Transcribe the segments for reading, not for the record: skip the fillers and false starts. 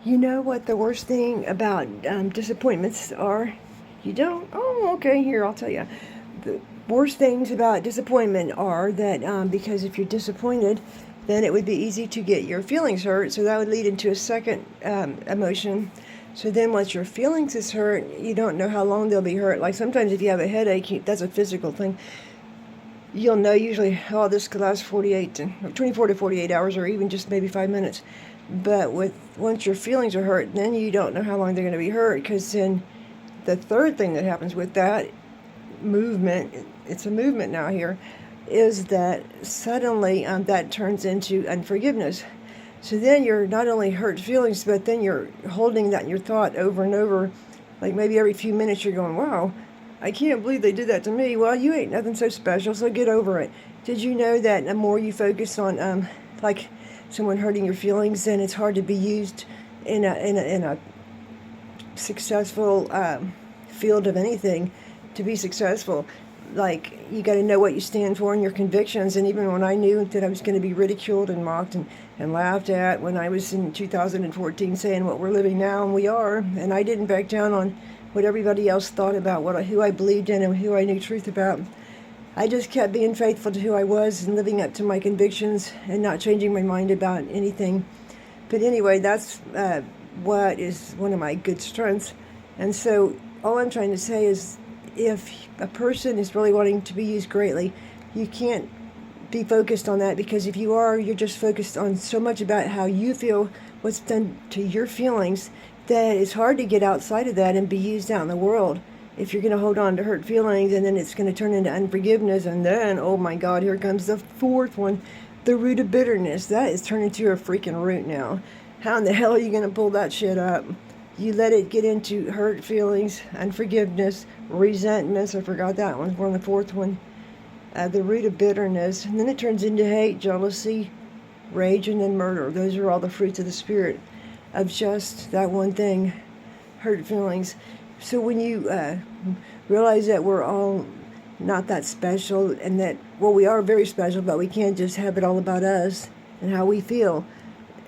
You know what the worst thing about disappointments are? You don't? Oh, okay, here, I'll tell you. The worst things about disappointment are that because if you're disappointed, then it would be easy to get your feelings hurt. So that would lead into a second emotion. So then once your feelings is hurt, you don't know how long they'll be hurt. Like sometimes if you have a headache, that's a physical thing. You'll know usually, oh, this could last 24 to 48 hours or even just maybe 5 minutes. But once your feelings are hurt, then you don't know how long they're going to be hurt, because then the third thing that happens with that movement, it's a movement now here, is that suddenly that turns into unforgiveness. So then you're not only hurt feelings, but then you're holding that in your thought over and over. Like maybe every few minutes you're going, wow, I can't believe they did that to me. Well, you ain't nothing so special, so get over it. Did you know that the more you focus on like someone hurting your feelings, then it's hard to be used in a successful field of anything to be successful. Like, you got to know what you stand for and your convictions. And even when I knew that I was going to be ridiculed and mocked and laughed at when I was in 2014 saying what we're living now, and we are, and I didn't back down on what everybody else thought about who I believed in and who I knew truth about. I just kept being faithful to who I was and living up to my convictions and not changing my mind about anything. But anyway, that's what is one of my good strengths. And so all I'm trying to say is, if a person is really wanting to be used greatly, you can't be focused on that, because if you are, you're just focused on so much about how you feel, what's done to your feelings, that it's hard to get outside of that and be used out in the world. If you're going to hold on to hurt feelings, and then it's going to turn into unforgiveness, and then, oh my God, here comes the fourth one, the root of bitterness. That is turning into a freaking root now. How in the hell are you going to pull that shit up? You let it get into hurt feelings, unforgiveness, resentments. I forgot that one. We're on the fourth one. The root of bitterness. And then it turns into hate, jealousy, rage, and then murder. Those are all the fruits of the spirit of just that one thing, hurt feelings. So when you realize that we're all not that special, and that, well, we are very special, but we can't just have it all about us and how we feel.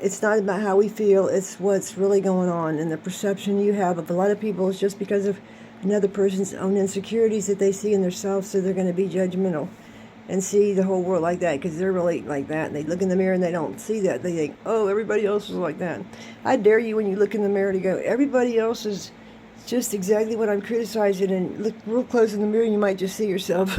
It's not about how we feel, it's what's really going on. And the perception you have of a lot of people is just because of another person's own insecurities that they see in themselves, so they're going to be judgmental and see the whole world like that, because they're really like that. And they look in the mirror and they don't see that. They think, oh, everybody else is like that. I dare you, when you look in the mirror, to go, everybody else is just exactly what I'm criticizing, and look real close in the mirror, you might just see yourself.